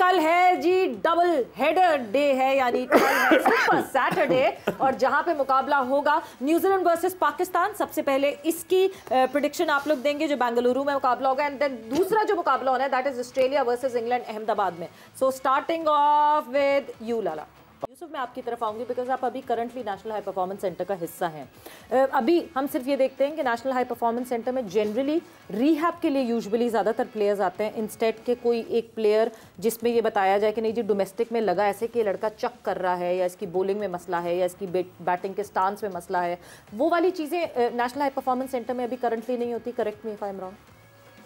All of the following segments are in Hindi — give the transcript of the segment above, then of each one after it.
कल है जी डबल हेडर डे है, यानी कल है सुपर सैटरडे, और जहां पे मुकाबला होगा न्यूजीलैंड वर्सेस पाकिस्तान। सबसे पहले इसकी प्रेडिक्शन आप लोग देंगे जो बेंगलुरु में मुकाबला होगा, एंड देन दूसरा जो मुकाबला होना है that is Australia versus England Ahmedabad में। So starting off with you Lala. Yusuf, मैं आपकी तरफ आऊंगी बिकॉज आप अभी currently national high performance centre का हिस्सा हैं। अभी हम सिर्फ ये देखते हैं कि नेशनल हाई परफॉर्मेंस सेंटर में जनरली रीहैब के लिए यूजुअली ज़्यादातर प्लेयर्स आते हैं, इंस्टेड के कोई एक प्लेयर जिसमें ये बताया जाए कि नहीं जी डोमेस्टिक में लगा ऐसे कि लड़का चक कर रहा है, या इसकी बॉलिंग में मसला है, या इसकी बैटिंग के स्टांस में मसला है, वो वाली चीज़ें नेशनल हाई परफॉर्मेंस सेंटर में अभी करंटली नहीं होती। Correct me if I am wrong.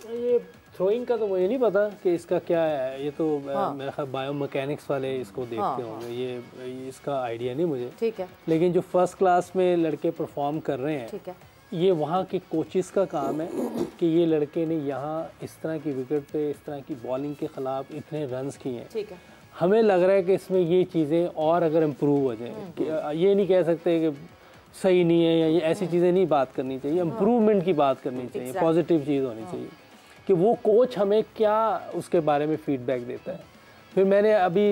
ये थ्रोइंग का तो मुझे नहीं पता कि इसका क्या है, ये तो मेरा ख्याल बायोमैकेनिक्स वाले इसको देखते होंगे, ये इसका आइडिया नहीं मुझे। ठीक है, लेकिन जो फर्स्ट क्लास में लड़के परफॉर्म कर रहे हैं, ठीक है, ये वहाँ के कोचेस का काम है कि ये लड़के ने यहाँ इस तरह की विकेट पे इस तरह की बॉलिंग के ख़िलाफ़ इतने रन्स किए हैं। ठीक है, हमें लग रहा है कि इसमें ये चीज़ें और अगर इम्प्रूव हो जाएँ, ये नहीं कह सकते कि सही नहीं है या ये ऐसी चीज़ें नहीं बात करनी चाहिए, इम्प्रूवमेंट की बात करनी चाहिए, पॉजिटिव चीज़ होनी चाहिए कि वो कोच हमें क्या उसके बारे में फीडबैक देता है। फिर मैंने अभी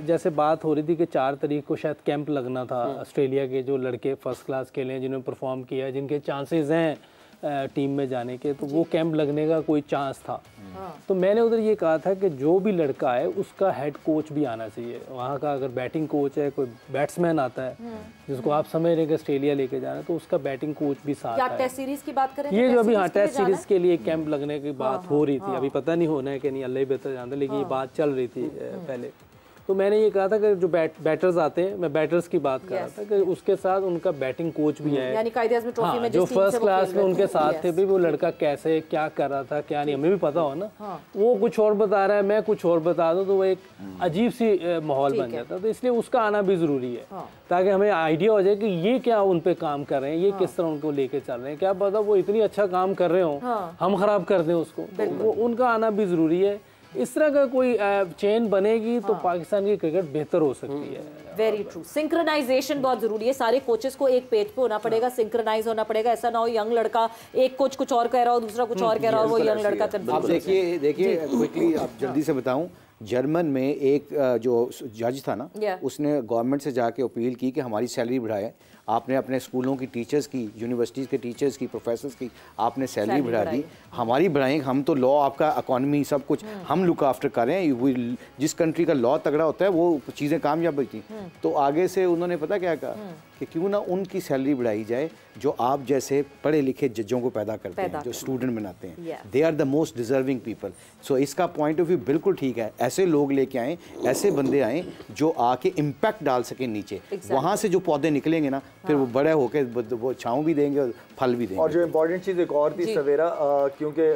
जैसे बात हो रही थी कि 4 तारीख को शायद कैंप लगना था ऑस्ट्रेलिया के जो लड़के फर्स्ट क्लास खेले हैं, जिन्होंने परफॉर्म किया है, जिनके चांसेस हैं टीम में जाने के, तो वो कैंप लगने का कोई चांस था। तो मैंने उधर ये कहा था कि जो भी लड़का है उसका हेड कोच भी आना चाहिए वहाँ का। अगर बैटिंग कोच है, कोई बैट्समैन आता है जिसको आप समझ रहे हैं कि ऑस्ट्रेलिया लेके जाना है, तो उसका बैटिंग कोच भी साथ है। टेस्ट सीरीज की बात करें, ये जो अभी टेस्ट सीरीज के लिए कैंप लगने की बात हो रही थी, अभी पता नहीं होना है कि नहीं, अल्लाह ही बेहतर जानता है, लेकिन ये बात चल रही थी पहले। तो मैंने ये कहा था कि जो बैटर्स आते हैं, मैं बैटर्स की बात कर रहा था कि उसके साथ उनका बैटिंग कोच भी है, यानी कायदे-ए-आज़म ट्रॉफी में जो फर्स्ट क्लास में उनके साथ थे भी, वो लड़का कैसे क्या कर रहा था क्या नहीं, हमें भी पता हो ना। वो कुछ और बता रहा है, मैं कुछ और बता दूं, तो वो एक अजीब सी माहौल बन जाता है। तो इसलिए उसका आना भी जरूरी है ताकि हमें आइडिया हो जाए कि ये क्या उन पे काम कर रहे हैं, ये किस तरह उनको लेके चल रहे हैं। क्या पता वो इतनी अच्छा काम कर रहे हो, हम खराब कर दें उसको, तो वो उनका आना भी जरूरी है। इस तरह का कोई चेन बनेगी तो पाकिस्तान की क्रिकेट बेहतर हो सकती है। Very true. सिंक्रोनाइजेशन बहुत जरूरी है, सारे कोचेस को एक पेज पे होना पड़ेगा, सिंक्रोनाइज होना पड़ेगा। ऐसा ना हो यंग लड़का एक कोच कुछ और कह रहा हो, दूसरा कुछ और कह रहा हो, वो यंग लड़का कंफ्यूज। आप देखिए क्विकली आप जल्दी से बताऊं, जर्मन में एक जो जज था ना, उसने गवर्नमेंट से जाके अपील की कि हमारी सैलरी बढ़ाए। आपने अपने स्कूलों की टीचर्स की, यूनिवर्सिटीज़ के टीचर्स की, प्रोफेसर्स की आपने सैलरी बढ़ा दी, हमारी बढ़ाएंगे हम तो लॉ, आपका इकॉनमी सब कुछ हम लुक आफ्टर कर रहे हैं। जिस कंट्री का लॉ तगड़ा होता है वो चीज़ें कामयाब होती। तो आगे से उन्होंने पता क्या कहा कि क्यों ना उनकी सैलरी बढ़ाई जाए जो आप जैसे पढ़े लिखे जजों को पैदा करते हैं, जो स्टूडेंट बनाते हैं। They are the most deserving people. So इसका पॉइंट ऑफ व्यू बिल्कुल ठीक है, ऐसे लोग लेके आएँ, ऐसे बंदे आएँ जो आके इम्पैक्ट डाल सकें नीचे। वहाँ से जो पौधे निकलेंगे ना, फिर वो बड़े होकर वो छाँव भी देंगे और फल भी देंगे। और जो इम्पोर्टेंट चीज़ एक और थी सवेरा, क्योंकि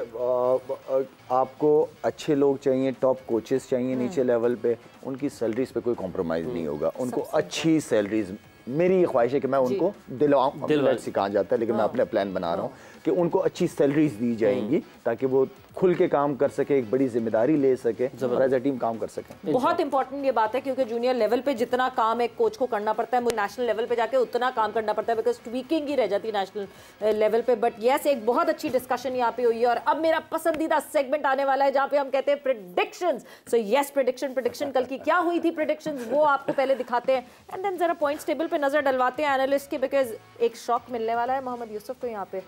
आपको अच्छे लोग चाहिए, टॉप कोचेस चाहिए नीचे लेवल पे, उनकी सैलरीज पे कोई कॉम्प्रोमाइज़ नहीं होगा। उनको अच्छी सैलरीज, मेरी ख्वाहिश है कि मैं उनको दिलवाऊँ, सिखा जाता है, लेकिन मैं अपना प्लान बना रहा हूँ कि उनको अच्छी सैलरीज दी जाएंगी ताकि वो खुल के काम कर सके, एक बड़ी जिम्मेदारी ले सके, एज अ टीम काम कर सके। बहुत इंपॉर्टेंट ये बात है क्योंकि जूनियर लेवल पे जितना काम एक कोच को करना पड़ता है, नेशनल लेवल पे जाके उतना काम करना पड़ता है, बिकॉज ट्वीकिंग ही रह जाती है नेशनल लेवल पे। बट यस, एक बहुत अच्छी डिस्कशन यहाँ पे हुई है, और अब मेरा पसंदीदा सेगमेंट आने वाला है जहाँ पे हम कहते हैं प्रेडिक्शंस। सो यस, प्रेडिक्शन कल की क्या हुई थी प्रेडिक्शंस, वो आपको पहले दिखाते हैं, एंड देन जरा पॉइंट्स टेबल पे नजर डलवाते हैं एनालिस्ट के, बिकॉज एक शॉक मिलने वाला है मोहम्मद यूसुफ को यहाँ पे।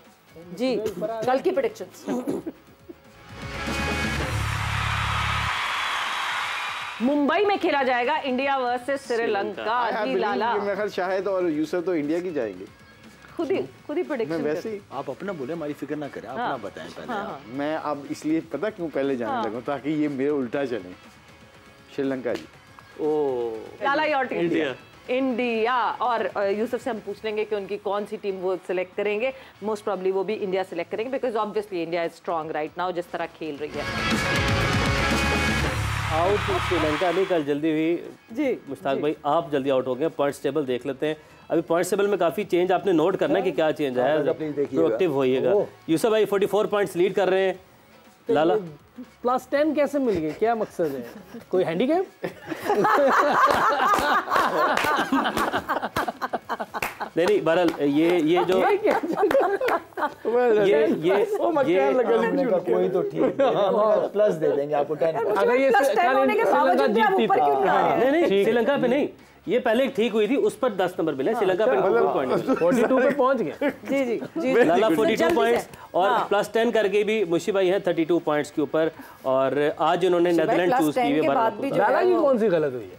जी, कल की प्रेडिक्शंस। मुंबई में खेला जाएगा इंडिया वर्सेस श्रीलंका। जी लाला, मेरे ख्याल शाहिद और यूसुफ तो इंडिया की जाएंगे। खुद ही प्रेडिक्शन वैसे ही आप अपना बोले, हमारी फिक्र ना करें, अपना बताएं पहले। मैं अब इसलिए पता क्यों पहले जाने लगा ताकि ये मेरे उल्टा चले। श्रीलंका जी। लाला योर टीम इंडिया, और यूसुफ से हम पूछ लेंगे कि उनकी कौन सी टीम वो सिलेक्ट करेंगे। मोस्ट प्रॉब्ली वो भी इंडिया सिलेक्ट करेंगे, because obviously India is strong right now जिस तरह खेल रही है। आउट श्रीलंका नहीं कल जल्दी हुई जी। मुश्ताक भाई आप जल्दी आउट हो गए। पॉइंट्स टेबल देख लेते हैं। अभी पॉइंट्स टेबल में काफी चेंज आपने नोट करना है कि क्या चेंज आया, प्रोएक्टिव होइएगा। यूसुफ भाई 44 पॉइंट्स लीड कर रहे हैं। लाला +10 कैसे मिल गए, क्या मकसद है, कोई हैंडीकैप? नहीं बहरहाल ये जो कोई तो ठीक प्लस दे देंगे आपको 10। अगर ये श्रीलंका जीतती नहीं श्रीलंका पे नहीं, ये पहले ठीक हुई थी, उस पर 10 नंबर मिले। श्रीलंका पे 42 पे पहुंच गए। जी जी जी लाला 42 पॉइंट्स और प्लस 10 करके भी मुशी भाई हैं 32 पॉइंट्स के ऊपर। और आज उन्होंने नेदरलैंड चूज की हुई है। लाला की कौन सी गलत हुई है?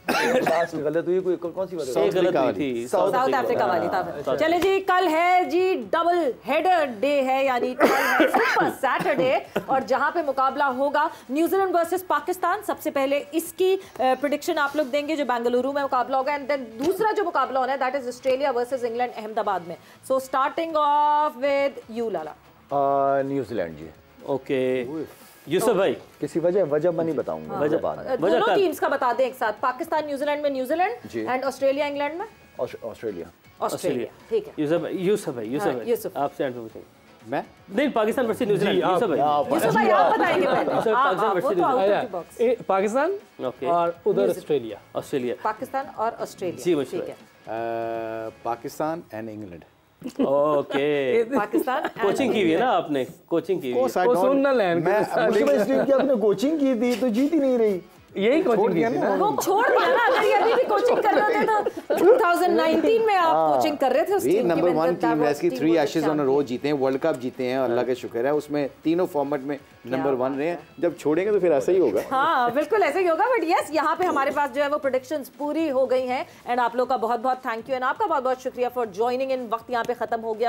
लास्ट गलत हुई, कोई कौन सी बात गलत हुई थी? साउथ अफ्रीका वाली था। चले जी, कल है जी डबल हेडर डे है, यानी कल है सुपर सैटरडे, और जहां पे मुकाबला होगा न्यूजीलैंड वर्सेस पाकिस्तान। सबसे पहले इसकी प्रेडिक्शन आप लोग देंगे जो बेंगलुरु में मुकाबला होगा, एंड देन दूसरा जो मुकाबला होना है that is Australia versus England Ahmedabad में। So starting off with you Lala. New Zealand ji. Okay Yusuf भाई, किसी वजह मैं नहीं बताऊंगा। दोनों टीम्स का बता दें एक साथ। पाकिस्तान न्यूजीलैंड में न्यूजीलैंड एंड ऑस्ट्रेलिया इंग्लैंड में ऑस्ट्रेलिया। ठीक है यूसुफ भाई आपसे एंड पूछेंगे। मैं नहीं, पाकिस्तान वर्सेस न्यूजीलैंड। यूसुफ भाई आप बताएंगे पहले। पाकिस्तान और उधर ऑस्ट्रेलिया। पाकिस्तान और ऑस्ट्रेलिया। जी ठीक है। Pakistan and England. Okay Pakistan coaching की हुई है ना आपने? कोचिंग की हुई है। सुनना लैंड मैं आपने कोचिंग की थी तो जीत ही नहीं रही। यही कोचिंग की थी ना। वो छोड़ दिया ना। अगर ये अभी भी कोचिंग कर रहे थे तो 2019 में आप कोचिंग कर रहे थे उस टीम की। नंबर 1 टीम वैसे 3 एशेज ऑन रोज जीते हैं, वर्ल्ड कप जीते हैं, अल्लाह का शुक्र है। उसमें तीनों फॉर्मेट में नंबर 1 रहे हैं। जब छोड़ेंगे तो फिर ऐसा ही होगा। हाँ बिल्कुल ऐसा ही होगा। बट यस, यहाँ पे हमारे पास जो है वो प्रेडिक्शंस पूरी हो गई हैं, एंड आप लोग का बहुत बहुत थैंक यू, एंड आपका बहुत बहुत शुक्रिया फॉर ज्वाइनिंग इन। वक्त यहाँ पे खत्म हो गया।